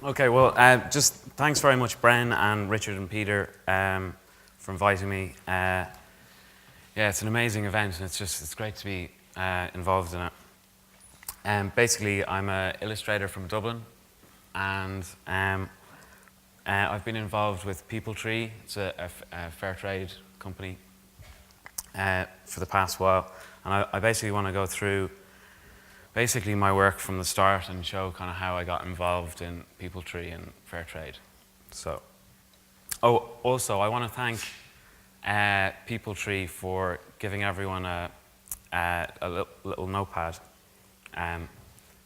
Okay, well, just thanks very much, Bren and Richard and Peter, for inviting me. Yeah, it's an amazing event, and it's great to be involved in it. Basically, I'm an illustrator from Dublin, and I've been involved with People Tree. It's a fair trade company for the past while, and I basically want to go through basically my work from the start and show kind of how I got involved in People Tree and fair trade. So, also I want to thank People Tree for giving everyone a little notepad.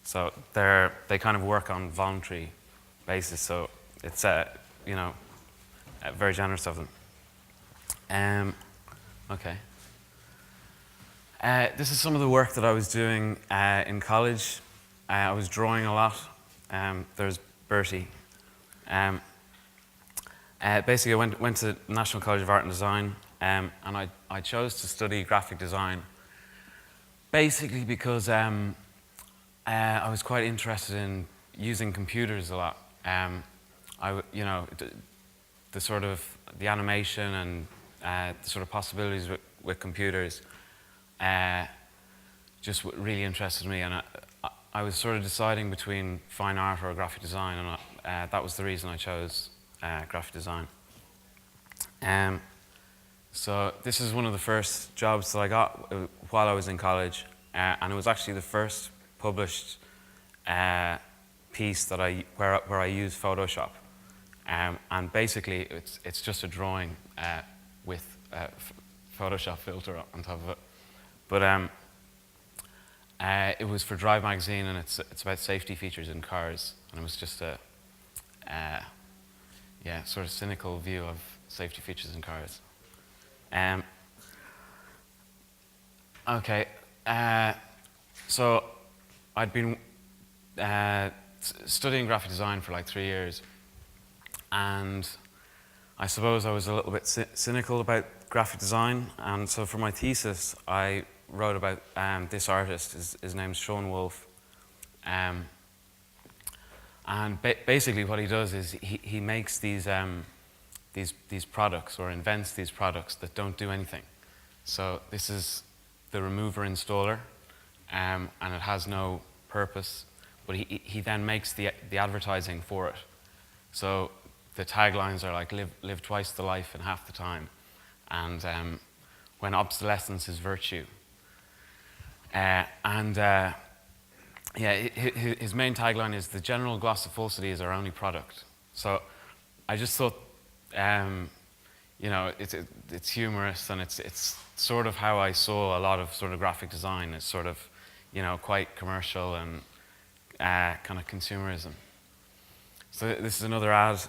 So they kind of work on voluntary basis. So it's very generous of them. Okay. This is some of the work that I was doing in college. I was drawing a lot. There's Bertie. Basically, I went to National College of Art and Design, and I chose to study graphic design basically because I was quite interested in using computers a lot. The animation and the sort of possibilities with computers just really interested me, and I was sort of deciding between fine art or graphic design, and that was the reason I chose graphic design. So this is one of the first jobs that I got while I was in college, and it was actually the first published piece that where I used Photoshop, and basically it's just a drawing with a Photoshop filter on top of it. But it was for Drive magazine, and it's about safety features in cars, and it was just a sort of cynical view of safety features in cars. Okay, so I'd been studying graphic design for like 3 years, and I suppose I was a little bit cynical about graphic design, and so for my thesis I wrote about this artist. His name's Sean Wolfe, and basically what he does is he makes these products, or invents these products that don't do anything. So this is the remover installer, and it has no purpose, but he then makes the advertising for it. So the taglines are like live twice the life in half the time, and when obsolescence is virtue. His main tagline is the general glossopholsity is our only product. So I just thought, it's humorous, and it's sort of how I saw a lot of sort of graphic design. It's sort of, quite commercial and kind of consumerism. So this is another ad.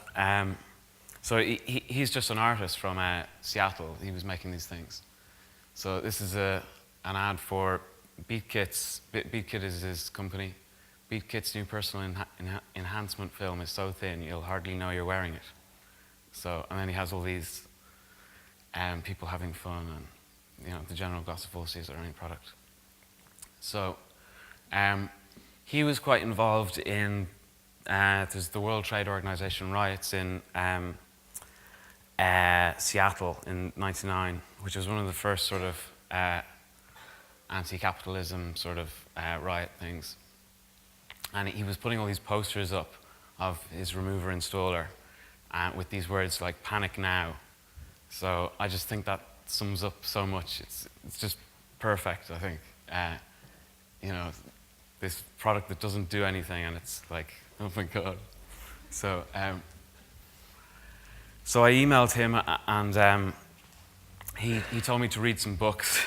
So he's just an artist from Seattle. He was making these things. So this is an ad for BeatKits. BeatKit is his company. BeatKit's new personal enhancement film is so thin you'll hardly know you're wearing it. So, and then he has all these people having fun, and the general glossopholsity is our only product. So he was quite involved in there's the World Trade Organization riots in Seattle in '99, which was one of the first sort of anti-capitalism sort of riot things. And he was putting all these posters up of his remover installer with these words like "panic now." So I just think that sums up so much. It's just perfect, I think. This product that doesn't do anything, and it's like, oh my God. So so I emailed him, and he told me to read some books.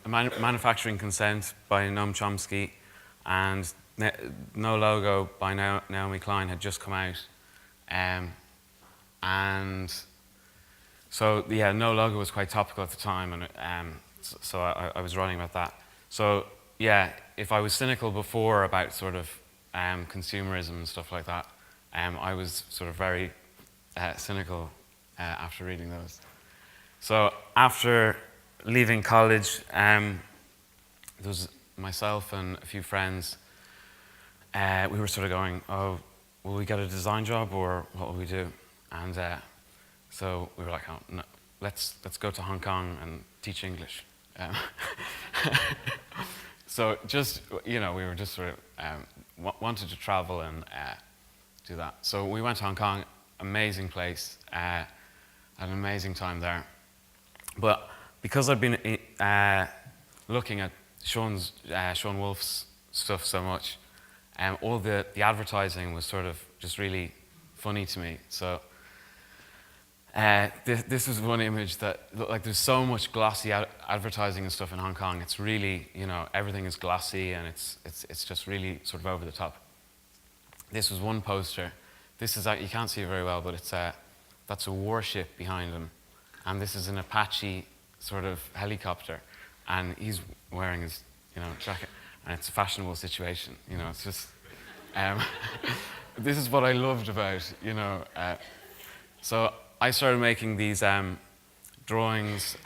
Manufacturing Consent by Noam Chomsky, and No Logo by Naomi Klein had just come out. And so, yeah, No Logo was quite topical at the time, and so I was writing about that. So, yeah, if I was cynical before about sort of consumerism and stuff like that, I was sort of very cynical after reading those. So after leaving college, there was myself and a few friends. We were sort of going, oh, will we get a design job or what will we do? And so we were like, oh, no, let's go to Hong Kong and teach English. So just, we were just sort of wanted to travel and do that. So we went to Hong Kong, amazing place, had an amazing time there. But because I'd been looking at Sean Wolf's stuff so much, all the advertising was sort of just really funny to me. So this was one image that looked like there's so much glossy advertising and stuff in Hong Kong. It's really, everything is glossy and it's just really sort of over the top. This was one poster. This is, you can't see it very well, but that's a warship behind him. And this is an Apache sort of helicopter. And he's wearing his, jacket. And it's a fashionable situation. It's just, this is what I loved about, So I started making these drawings.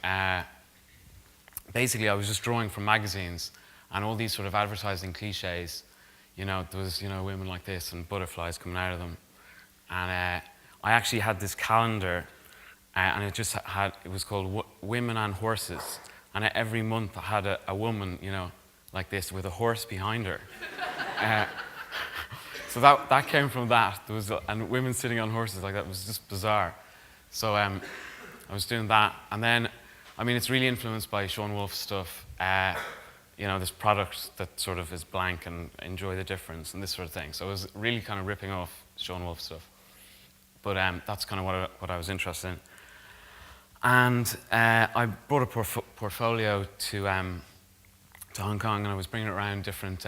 Basically, I was just drawing from magazines and all these sort of advertising cliches. There was, women like this and butterflies coming out of them. And I actually had this calendar, and it was called Women and Horses. And every month I had a woman, like this with a horse behind her. So that came from that. And women sitting on horses like that was just bizarre. So I was doing that. And then, it's really influenced by Sean Wolf's stuff. This product that sort of is blank and enjoy the difference and this sort of thing. So I was really kind of ripping off Sean Wolf stuff. But that's kind of what I was interested in. And I brought a portfolio to Hong Kong, and I was bringing it around different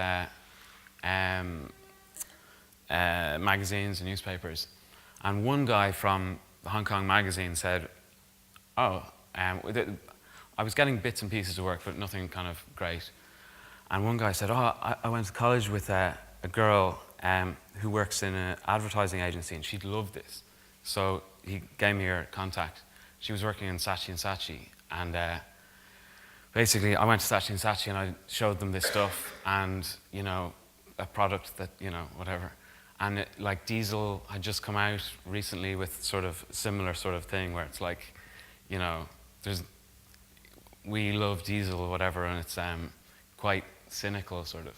magazines and newspapers. And one guy from the Hong Kong magazine said, I was getting bits and pieces of work, but nothing kind of great. And one guy said, I went to college with a girl who works in an advertising agency, and she'd love this. So he gave me her contact. She was working in Saatchi & Saatchi, and basically I went to Saatchi & Saatchi and I showed them this stuff and, a product that, whatever. And like Diesel had just come out recently with sort of similar sort of thing where it's like, we love Diesel or whatever, and it's quite cynical sort of.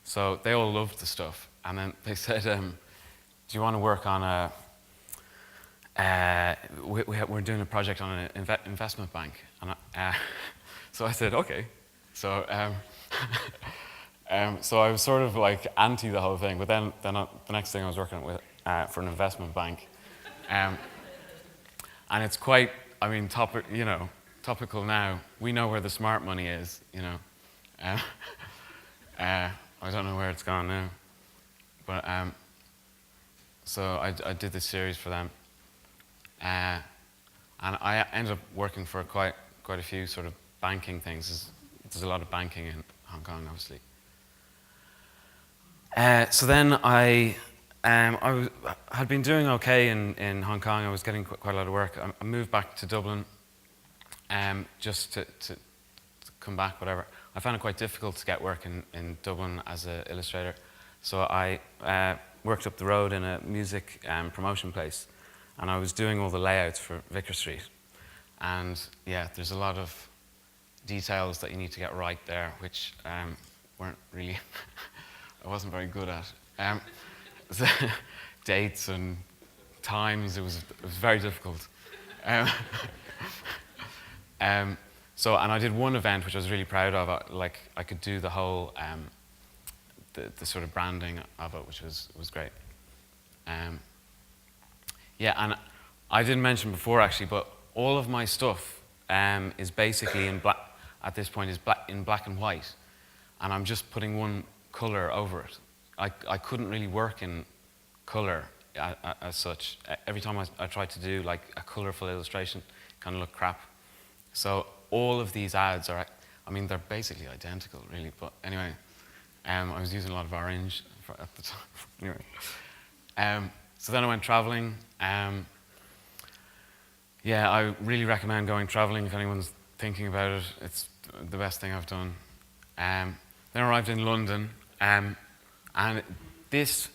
So they all loved the stuff. And then they said, do you want to work on we're doing a project on an investment bank. And so I said, okay. So so I was sort of like anti the whole thing, but then the next thing I was working with for an investment bank. And it's quite, topical now. We know where the smart money is, I don't know where it's gone now. But so I did this series for them. And I ended up working for quite a few sort of banking things. There's a lot of banking in Hong Kong, obviously. So then I had been doing okay in Hong Kong. I was getting quite a lot of work. I moved back to Dublin just to come back, whatever. I found it quite difficult to get work in Dublin as an illustrator. So I worked up the road in a music promotion place. And I was doing all the layouts for Vicar Street. And yeah, there's a lot of details that you need to get right there, which weren't really, I wasn't very good at. Dates and times, it was very difficult. So, and I did one event which I was really proud of. I could do the whole, the sort of branding of it, which was great. Yeah, and I didn't mention before actually, but all of my stuff is basically in black, at this point, is in black and white. And I'm just putting one color over it. I couldn't really work in color as such. Every time I tried to do like a colorful illustration, it kind of looked crap. So all of these ads are, they're basically identical really, but anyway, I was using a lot of orange at the time. Anyway. So then I went traveling. Yeah, I really recommend going traveling if anyone's thinking about it. It's the best thing I've done. Then I arrived in London, and this,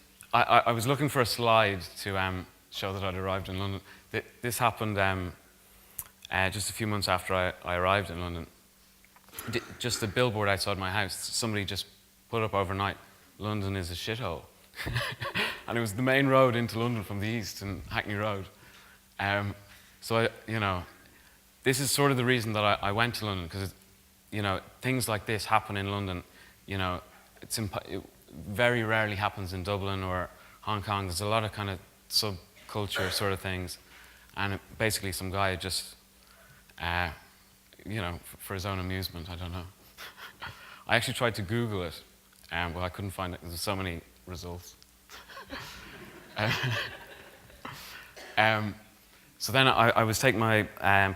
I was looking for a slide to show that I'd arrived in London. This happened just a few months after I arrived in London. Just a billboard outside my house, somebody just put up overnight, "London is a shithole." And it was the main road into London from the east, in Hackney Road. So, this is sort of the reason that I went to London, because, things like this happen in London. It very rarely happens in Dublin or Hong Kong. There's a lot of kind of subculture sort of things. And basically some guy just, for his own amusement, I don't know. I actually tried to Google it, but I couldn't find it. There's so many results. So then I was taking my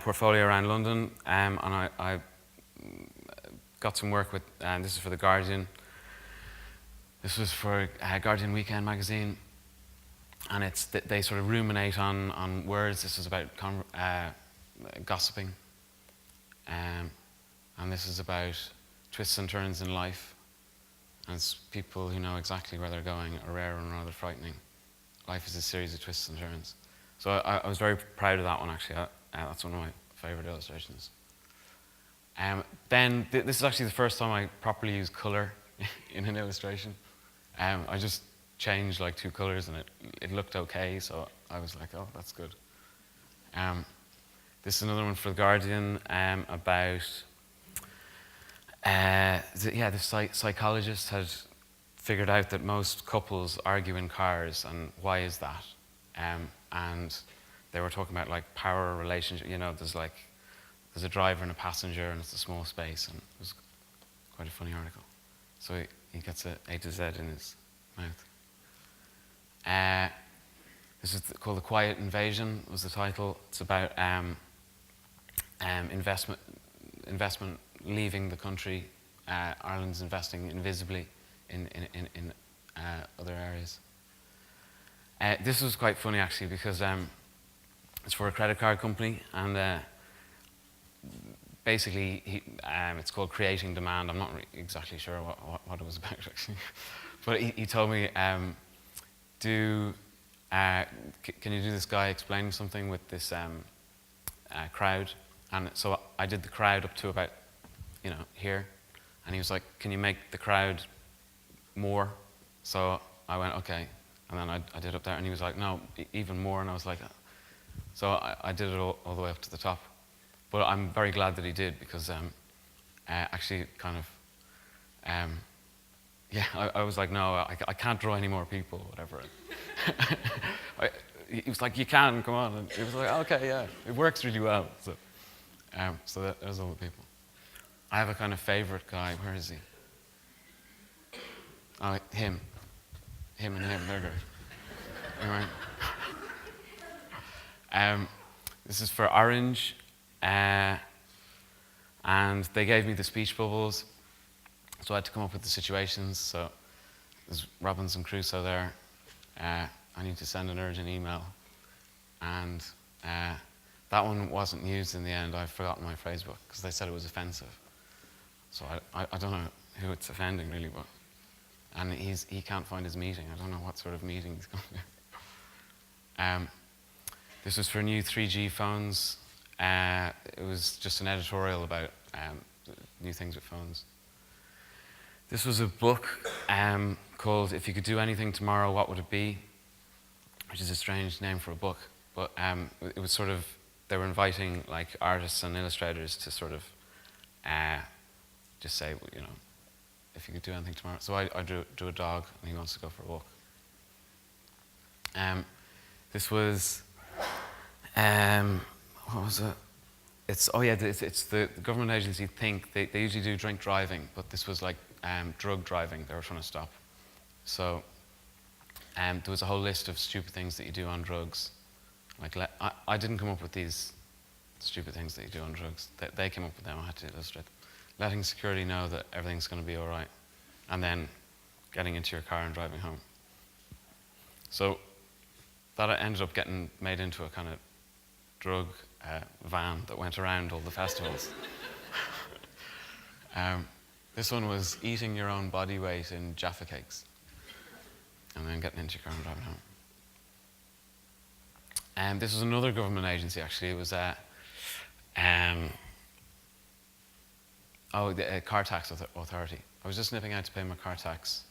portfolio around London, and I got some work with, this is for The Guardian. This was for Guardian Weekend magazine, and they sort of ruminate on words. This is about gossiping, and this is about twists and turns in life. And it's people who know exactly where they're going are rare and rather frightening. Life is a series of twists and turns. So I was very proud of that one, actually. That's one of my favorite illustrations. Then this is actually the first time I properly used color in an illustration. I just changed like 2 colors and it looked okay, so I was like, oh, that's good. This is another one for The Guardian about, this psychologist had figured out that most couples argue in cars, and why is that? And they were talking about like power relationship. There's a driver and a passenger, and it's a small space, and it was quite a funny article. So he gets A to Z in his mouth. This is called The Quiet Invasion, was the title. It's about investment leaving the country. Ireland's investing invisibly in other areas. This was quite funny, actually, because it's for a credit card company, and basically it's called Creating Demand. I'm not exactly sure what it was about, actually. But he told me, can you do this guy explaining something with this crowd? And so I did the crowd up to about, here. And he was like, can you make the crowd more? So I went, okay. And then I did up there, and he was like, no, even more. And I was like, so I did it all the way up to the top. But I'm very glad that he did, because actually kind of, I was like, no, I can't draw any more people, whatever. He was like, you can, come on. And he was like, okay, yeah, it works really well. So there's all the people. I have a kind of favorite guy. Where is he? Oh, him. Him and him, they're great. Anyway. This is for Orange. And they gave me the speech bubbles. So I had to come up with the situations. So there's Robinson Crusoe there. I need to send an urgent email. And that one wasn't used in the end. I've forgotten my phrase book, because they said it was offensive. So I don't know who it's offending, really, but. And he can't find his meeting. I don't know what sort of meeting he's going to. This was for new 3G phones. It was just an editorial about new things with phones. This was a book called If You Could Do Anything Tomorrow, What Would It Be? Which is a strange name for a book. But it was sort of, they were inviting like artists and illustrators to sort of just say, if you could do anything tomorrow. So I drew a dog, and he wants to go for a walk. This was, what was it? It's the government agency Think. They usually do drink driving, but this was like drug driving they were trying to stop. So there was a whole list of stupid things that you do on drugs. Like I didn't come up with these stupid things that you do on drugs. They came up with them. I had to illustrate them. Letting security know that everything's going to be all right, and then getting into your car and driving home. So that ended up getting made into a kind of drug van that went around all the festivals. This one was eating your own body weight in Jaffa cakes. and then getting into your car and driving home. And this was another government agency, actually. It was the car tax authority. I was just nipping out to pay my car tax.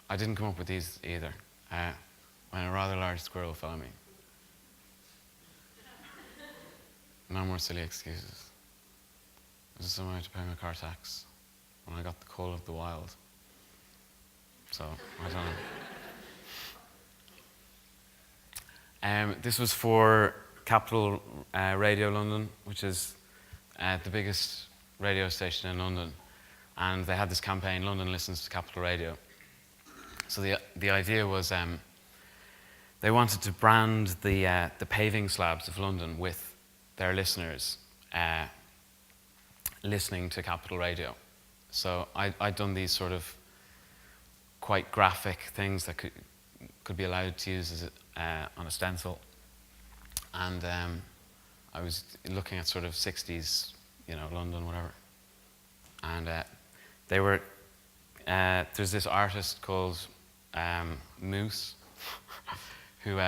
I didn't come up with these either, when a rather large squirrel fell on me. No more silly excuses. I was just on my way to pay my car tax when I got the call of the wild. So, I don't know. This was for Capital Radio London, which is the biggest radio station in London. And they had this campaign, London Listens to Capital Radio. So the idea was they wanted to brand the paving slabs of London with their listeners listening to Capital Radio. So I'd done these sort of quite graphic things that could be allowed to use as on a stencil. And I was looking at sort of 60s, London, whatever. And they were, there's this artist called Moose who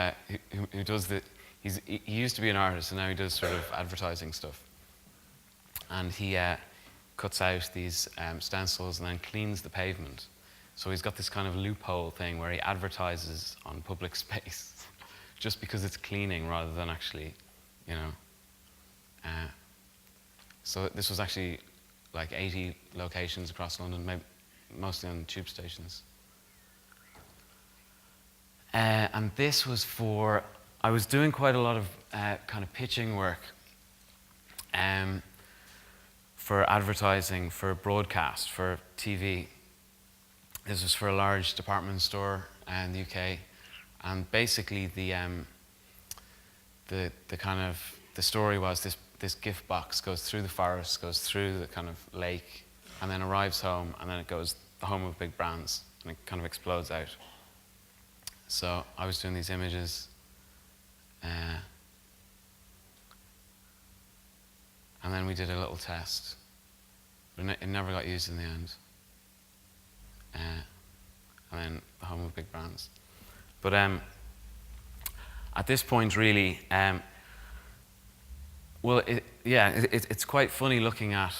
does he used to be an artist and now he does sort of advertising stuff. And he cuts out these stencils and then cleans the pavement. So he's got this kind of loophole thing where he advertises on public space just because it's cleaning rather than actually, so this was actually like 80 locations across London, mostly on tube stations. And this was I was doing quite a lot of kind of pitching work for advertising, for broadcast, for TV. This was for a large department store in the UK, and basically the story was this gift box goes through the forest, goes through the kind of lake, and then arrives home, and then it goes the home of big brands, and it kind of explodes out. So I was doing these images, and then we did a little test, but it never got used in the end. And then the home of big brands. But at this point, really, it's quite funny looking at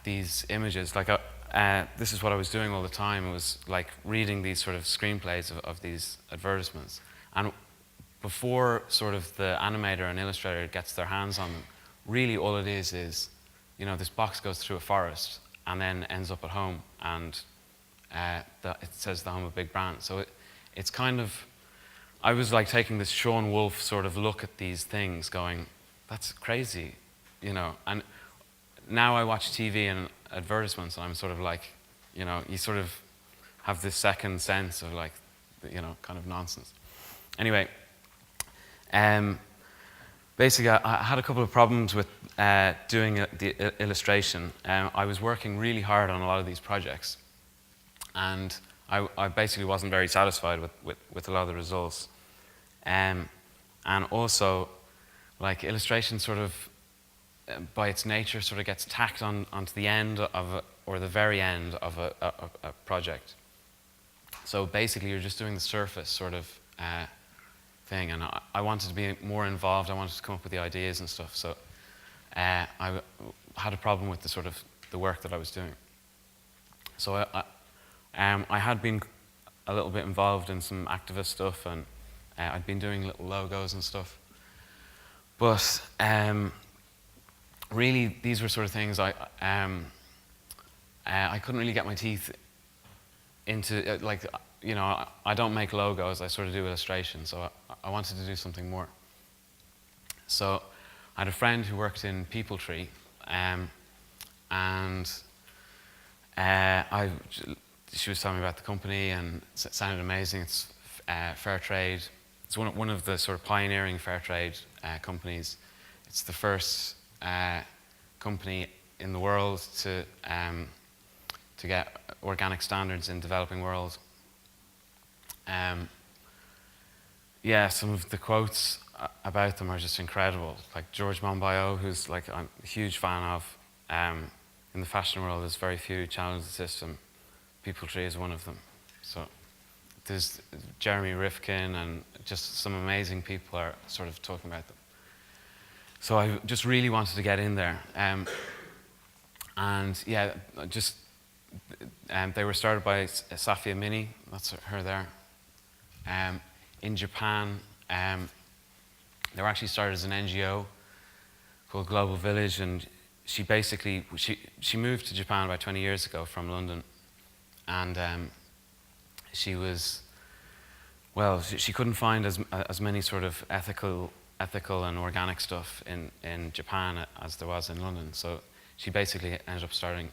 these images. Like, this is what I was doing all the time. It was like reading these sort of screenplays of these advertisements. And before sort of the animator and illustrator gets their hands on them, really all it is, this box goes through a forest and then ends up at home, and it says the home of big brands. So it's kind of, I was like taking this Sean Wolf sort of look at these things going, that's crazy, And now I watch TV and advertisements and I'm sort of like, you sort of have this second sense of like, kind of nonsense. Anyway, basically I had a couple of problems with doing the illustration. I was working really hard on a lot of these projects, and I basically wasn't very satisfied with a lot of the results. And also, like, illustration sort of, by its nature, sort of gets tacked onto the end or the very end of a project. So basically, you're just doing the surface sort of thing, and I wanted to be more involved. I wanted to come up with the ideas and stuff. So I had a problem with the work that I was doing. So I had been a little bit involved in some activist stuff, and I'd been doing little logos and stuff. But really, these were sort of things I couldn't really get my teeth into. I don't make logos, I sort of do illustration, so I wanted to do something more. So I had a friend who worked in Peepletree, and she was telling me about the company, and it sounded amazing. It's fair trade. It's one of the sort of pioneering fair trade companies. It's the first company in the world to get organic standards in developing world. Some of the quotes about them are just incredible. Like George Monbiot, who's like I'm a huge fan of. In the fashion world, there's very few who challenge the system. Peepletree is one of them. So there's Jeremy Rifkin and just some amazing people are sort of talking about them. So I just really wanted to get in there. And yeah, just they were started by Safia Mini, that's her there. In Japan, they were actually started as an NGO called Global Village, and she basically, she moved to Japan about 20 years ago from London, and she was, well, she couldn't find as many sort of ethical and organic stuff in Japan as there was in London, so she basically ended up started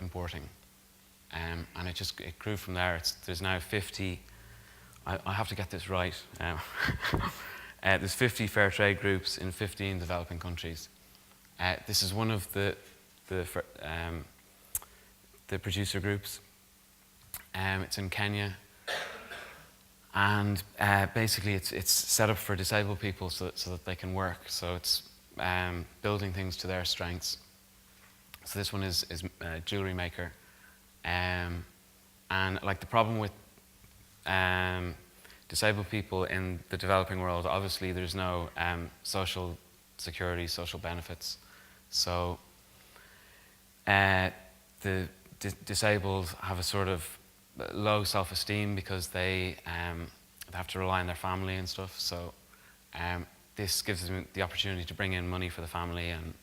importing, and it grew from there. There's now 50, I have to get this right, there's 50 fair trade groups in 15 developing countries. This is one of the producer groups. It's in Kenya, and basically it's set up for disabled people so that they can work. So it's building things to their strengths. So this one is a jewelry maker, and like the problem with disabled people in the developing world, obviously there's no social security, social benefits. So the disabled have a sort of low self-esteem because they have to rely on their family and stuff. So this gives them the opportunity to bring in money for the family, and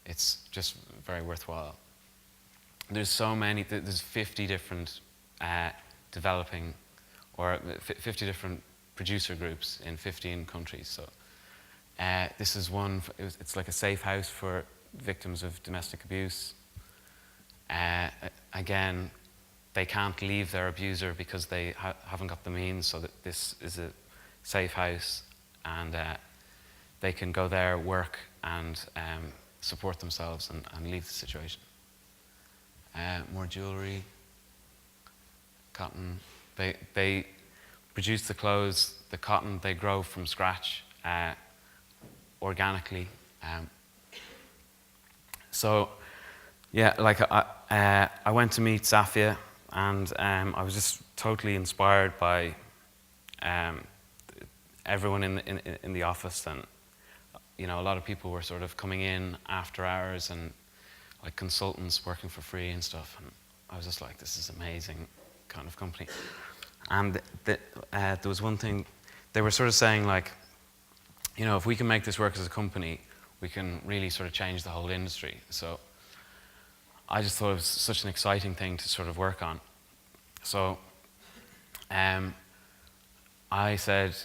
it's just very worthwhile. There's so many, there's 50 different developing, or 50 different producer groups in 15 countries. So this is one, it's like a safe house for victims of domestic abuse. Again, they can't leave their abuser because they haven't got the means, so that this is a safe house, and they can go there, work, and support themselves and leave the situation. More jewelry, cotton. They produce the clothes, the cotton they grow from scratch, organically. So, yeah, like I went to meet Safia, and I was just totally inspired by everyone in the office, and you know, a lot of people were sort of coming in after hours, and like consultants working for free and stuff, and I was just like, this is amazing kind of company. And there was one thing, they were sort of saying like, you know, if we can make this work as a company, we can really sort of change the whole industry. So I just thought it was such an exciting thing to sort of work on. So I said,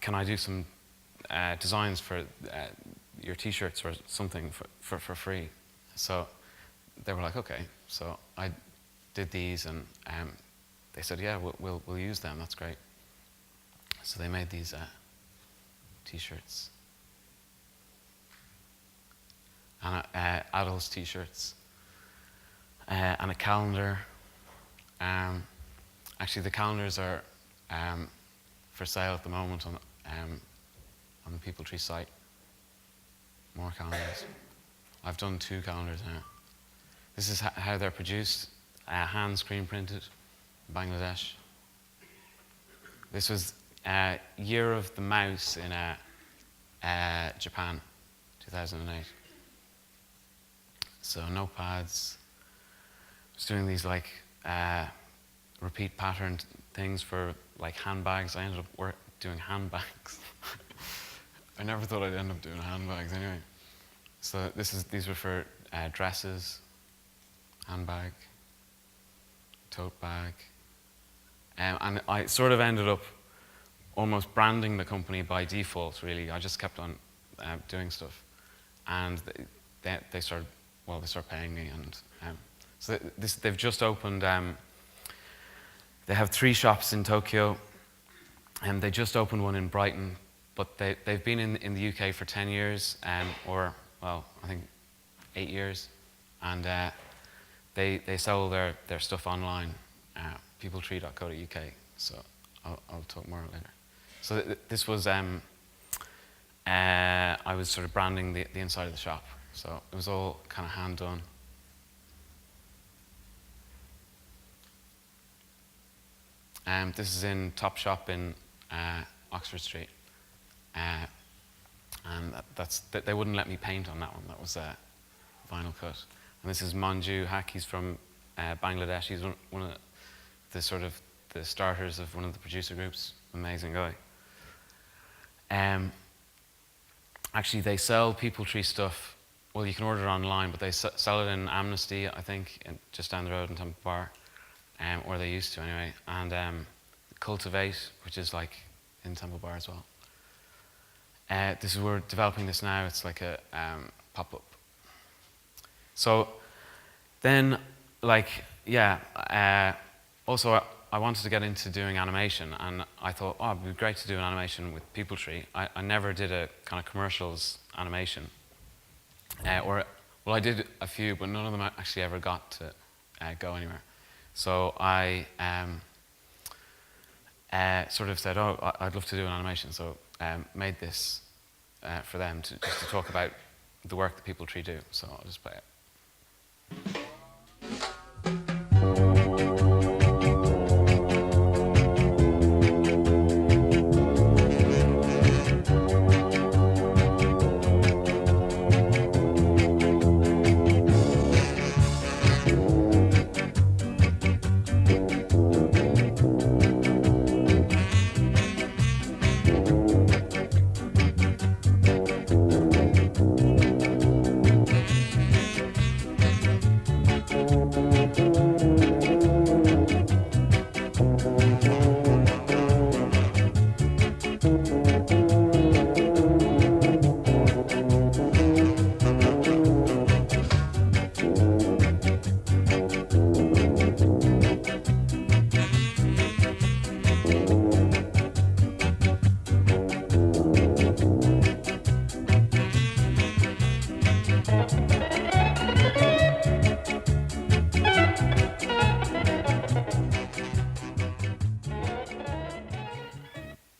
can I do some designs for your t-shirts or something for free? So they were like, okay. So I did these, and they said, yeah, we'll use them, that's great. So they made these t-shirts, and adults t-shirts, and a calendar. Actually, the calendars are for sale at the moment on the People Tree site. More calendars. I've done 2 calendars now. This is how they're produced, hand screen printed, Bangladesh. This was Year of the Mouse in Japan, 2008. So notepads. I was doing these like repeat pattern things for like handbags. I ended up doing handbags. I never thought I'd end up doing handbags anyway. So these were for dresses, handbag, tote bag. And I sort of ended up almost branding the company by default, really. I just kept on doing stuff. And they started paying me. And so they've just opened, they have 3 shops in Tokyo, and they just opened one in Brighton, but they've been in the UK for 10 years, or, well, I think 8 years, and they sell their stuff online, peopletree.co.uk, so I'll talk more later. So this was, I was sort of branding the inside of the shop, so it was all kind of hand done. This is in Topshop in Oxford Street. And they wouldn't let me paint on that one. That was a vinyl cut. And this is Manju Haq. He's from Bangladesh. He's one of the starters of one of the producer groups. Amazing guy. Actually, they sell People Tree stuff. Well, you can order it online, but they sell it in Amnesty, I think, just down the road in Temple Bar, or they used to anyway. And Cultivate, which is like in Temple Bar as well. We're developing this now. It's like a pop-up. So then, also I wanted to get into doing animation, and I thought, oh, it'd be great to do an animation with People Tree. I never did a kind of commercials animation. I did a few, but none of them actually ever got to go anywhere. So I sort of said, oh, I'd love to do an animation. So made this for them just to talk about the work that People Tree do. So I'll just play it.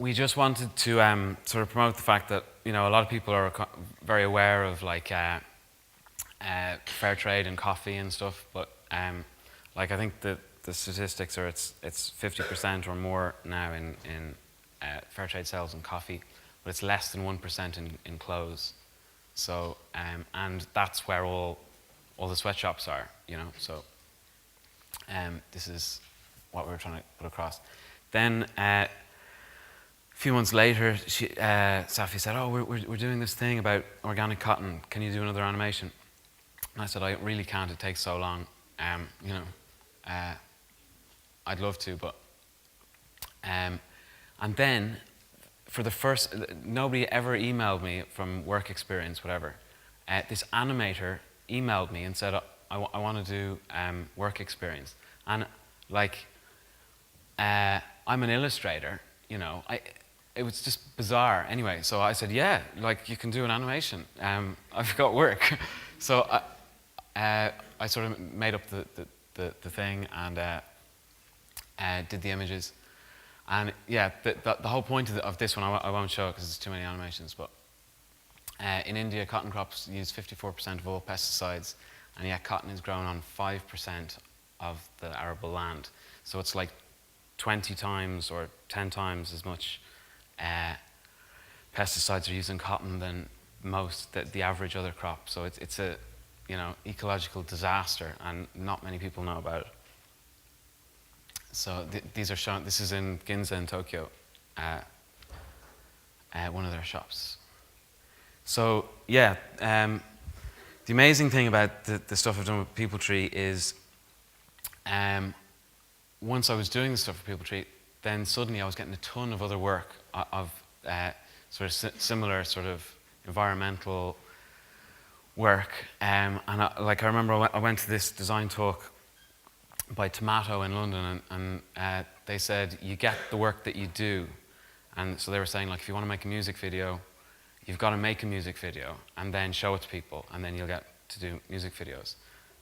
We just wanted to sort of promote the fact that, you know, a lot of people are very aware of like fair trade and coffee and stuff, but like I think the statistics are it's 50% or more now in fair trade sales in coffee, but it's less than 1% in clothes. So and that's where all the sweatshops are, you know. So this is what we were trying to put across. Then. A few months later, Safi said, oh, we're doing this thing about organic cotton. Can you do another animation? And I said, I really can't. It takes so long. You know, I'd love to, but... and then, for the first... Nobody ever emailed me from work experience, whatever. This animator emailed me and said, I want to do work experience. And, like, I'm an illustrator, you know. It was just bizarre. Anyway, so I said, yeah, like you can do an animation. I've got work. So I sort of made up the thing and did the images. And yeah, the whole point of this one, I won't show it because there's too many animations, but in India, cotton crops use 54% of all pesticides, and yet cotton is grown on 5% of the arable land. So it's like 20 times or 10 times as much pesticides are used in cotton than the average other crop. So it's a, you know, ecological disaster, and not many people know about it. So these are shown. This is in Ginza in Tokyo, one of their shops. So yeah, the amazing thing about the stuff I've done with People Tree is, once I was doing the stuff for People Tree, then suddenly I was getting a ton of other work of sort of similar sort of environmental work. And I remember I went to this design talk by Tomato in London, and they said, you get the work that you do. And so they were saying, like, if you want to make a music video, you've got to make a music video and then show it to people, and then you'll get to do music videos,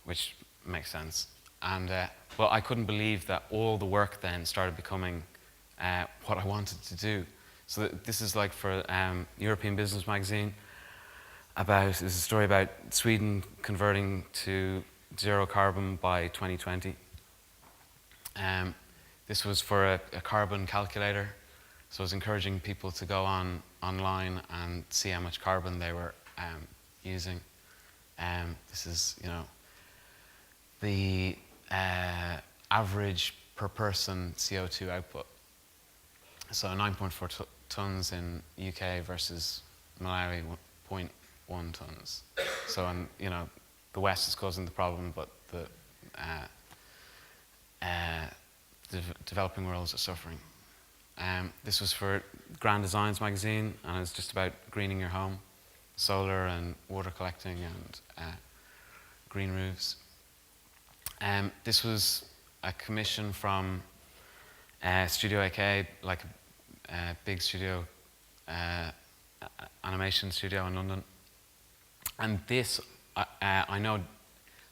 which makes sense. And well, I couldn't believe that all the work then started becoming what I wanted to do. So this is like for European Business Magazine. There's a story about Sweden converting to zero carbon by 2020. This was for a carbon calculator. So I was encouraging people to go online and see how much carbon they were using. This is, the average per person CO2 output. So 9.4 tons in UK versus Malawi, 0.1 tons. So, the West is causing the problem, but the developing worlds are suffering. This was for Grand Designs magazine, and it's just about greening your home, solar and water collecting and green roofs. This was a commission from Studio AK, like a big studio, animation studio in London. And this, I know,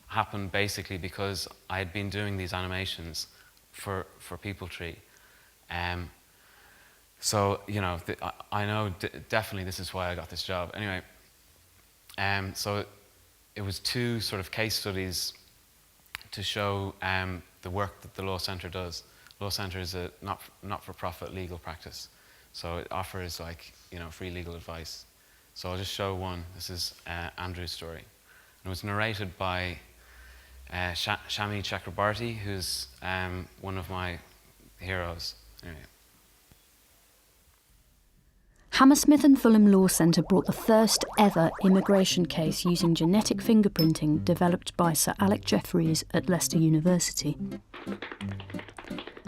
happened basically because I had been doing these animations for People Tree. So, I know definitely this is why I got this job. Anyway, so it was 2 sort of case studies to show the work that the Law Centre does. Law Centre is a not-for-profit legal practice. So it offers free legal advice. So I'll just show one. This is Andrew's story. And it was narrated by Shami Chakrabarti, who's one of my heroes. Anyway. Hammersmith and Fulham Law Centre brought the first ever immigration case using genetic fingerprinting developed by Sir Alec Jeffreys at Leicester University.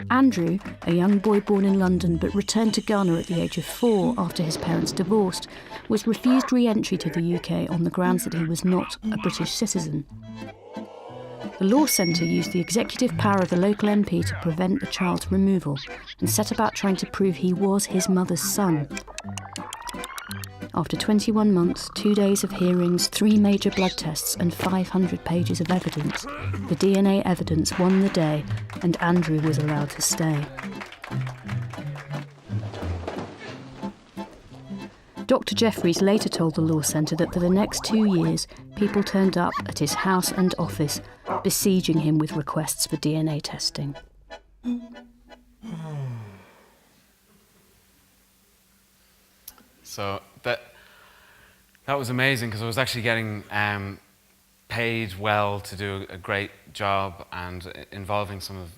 Andrew, a young boy born in London but returned to Ghana at the age of 4 after his parents divorced, was refused re-entry to the UK on the grounds that he was not a British citizen. The Law Centre used the executive power of the local MP to prevent the child's removal and set about trying to prove he was his mother's son. After 21 months, 2 days of hearings, 3 major blood tests and 500 pages of evidence, the DNA evidence won the day and Andrew was allowed to stay. Dr. Jeffreys later told the Law Centre that for the next 2 years, people turned up at his house and office, besieging him with requests for DNA testing. So that was amazing because I was actually getting paid well to do a great job, and involving some of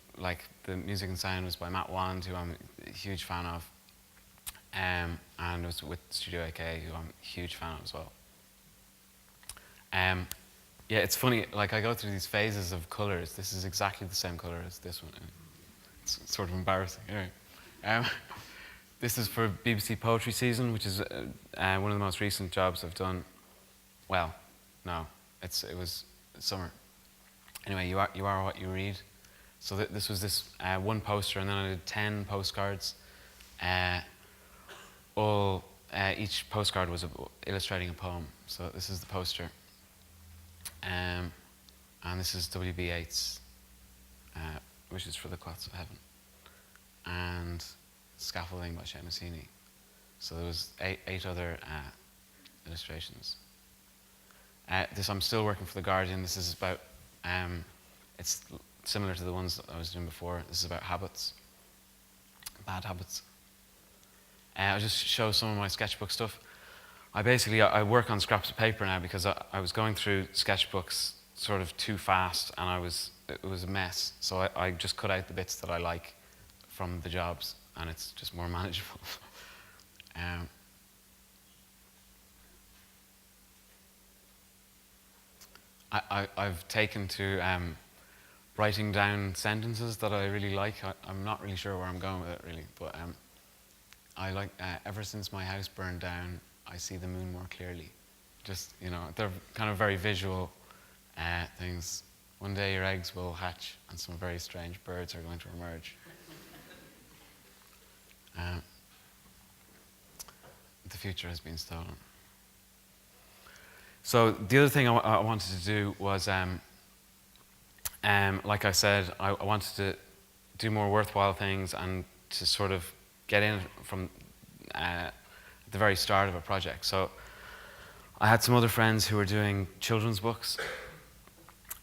the music and sound was by Matt Wand, who I'm a huge fan of. And it was with Studio AK, who I'm a huge fan of as well. Yeah, it's funny, I go through these phases of colours. This is exactly the same colour as this one. It's sort of embarrassing. Anyway, this is for BBC Poetry Season, which is one of the most recent jobs I've done. Well, no, it was summer. Anyway, you are what you read. So this was this one poster, and then I did 10 postcards. Each postcard was illustrating a poem. So this is the poster. And this is W.B. Yeats, Wishes for the Clots of Heaven. And Scaffolding by Seamus Heaney. So there was eight other illustrations. I'm still working for The Guardian. This is about, it's similar to the ones that I was doing before. This is about habits, bad habits. I'll just show some of my sketchbook stuff. I work on scraps of paper now because I was going through sketchbooks sort of too fast, and it was a mess. So I just cut out the bits that I like from the jobs, and it's just more manageable. I've taken to writing down sentences that I really like. I'm not really sure where I'm going with it, really, but I like, ever since my house burned down, I see the moon more clearly. Just, they're kind of very visual things. One day your eggs will hatch and some very strange birds are going to emerge. The future has been stolen. So the other thing I wanted to do was, like I said, I wanted to do more worthwhile things and to sort of get in from the very start of a project. So I had some other friends who were doing children's books,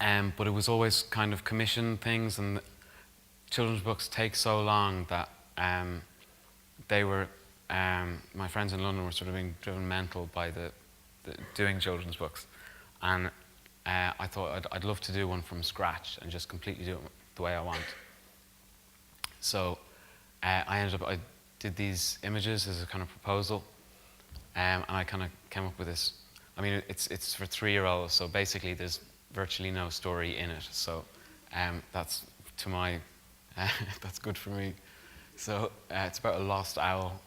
but it was always kind of commission things, and children's books take so long that they were, my friends in London were sort of being driven mental by the doing children's books. And I thought I'd love to do one from scratch and just completely do it the way I want. So I did these images as a kind of proposal, and I kind of came up with this. I mean, it's for 3-year-olds, so basically there's virtually no story in it. So that's to my, that's good for me. So it's about a lost owl.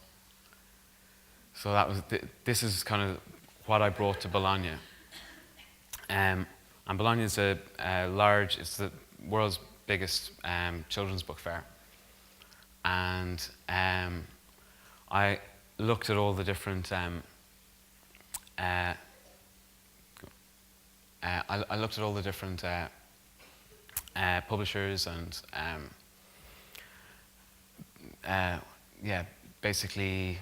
So that was this is kind of what I brought to Bologna. And Bologna is it's the world's biggest children's book fair. And I looked at all the different I looked at all the different publishers and yeah, basically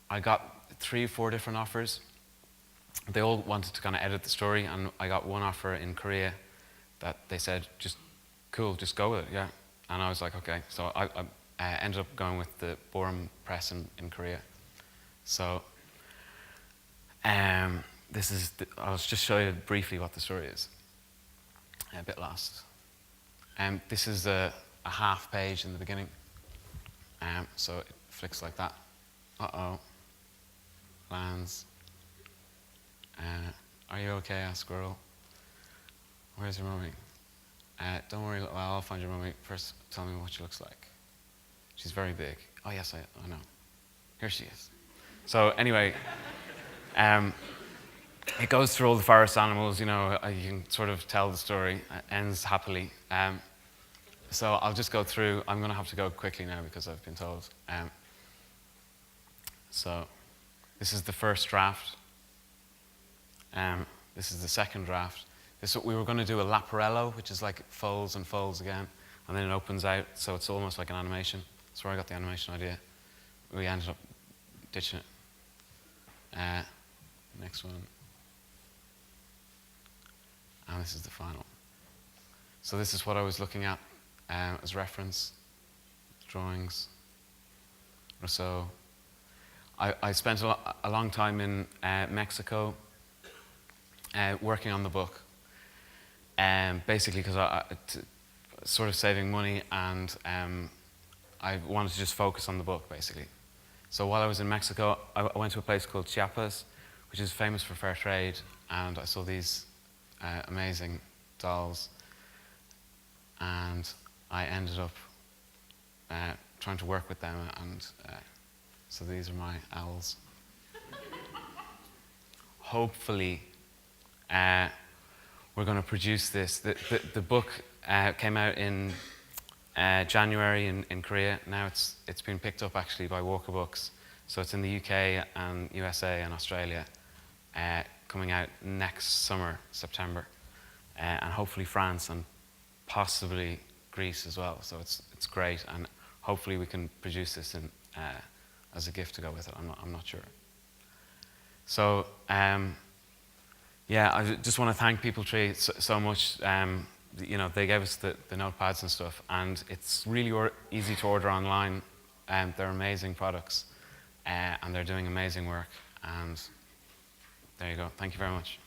I got 3 or 4 different offers. They all wanted to kind of edit the story, and I got one offer in Korea that they said, just cool, just go with it, yeah. And I was like, okay. So I ended up going with the Borum Press in Korea. So this is, I'll just show you briefly what the story is. A bit lost. This is a half page in the beginning. So it flicks like that. Uh-oh. Lands. Are you okay, asked Squirrel? Where's your mummy? Don't worry, well, I'll find your mummy. First, tell me what she looks like. She's very big. Oh yes, I know. Here she is. So anyway, it goes through all the forest animals, you know, you can sort of tell the story. It ends happily. So I'll just go through. I'm going to have to go quickly now because I've been told. So this is the first draft. This is the second draft. We were going to do a Laparello, which is like it folds and folds again, and then it opens out, so it's almost like an animation. That's where I got the animation idea. We ended up ditching it. Next one. And this is the final. So this is what I was looking at as reference. Drawings. Rousseau. I spent a long time in Mexico working on the book, basically because sort of saving money, and I wanted to just focus on the book, basically. So while I was in Mexico, I went to a place called Chiapas, which is famous for fair trade, and I saw these amazing dolls, and I ended up trying to work with them, and so these are my owls. Hopefully, we're going to produce this. The book came out in January in Korea. Now it's been picked up actually by Walker Books. So it's in the UK and USA and Australia, coming out next summer, September, and hopefully France and possibly Greece as well. So it's great, and hopefully we can produce this in, as a gift to go with it. I'm not sure. So yeah, I just want to thank Peopletree so much. You know, they gave us the notepads and stuff, and it's really easy to order online. They're amazing products, and they're doing amazing work. And there you go. Thank you very much.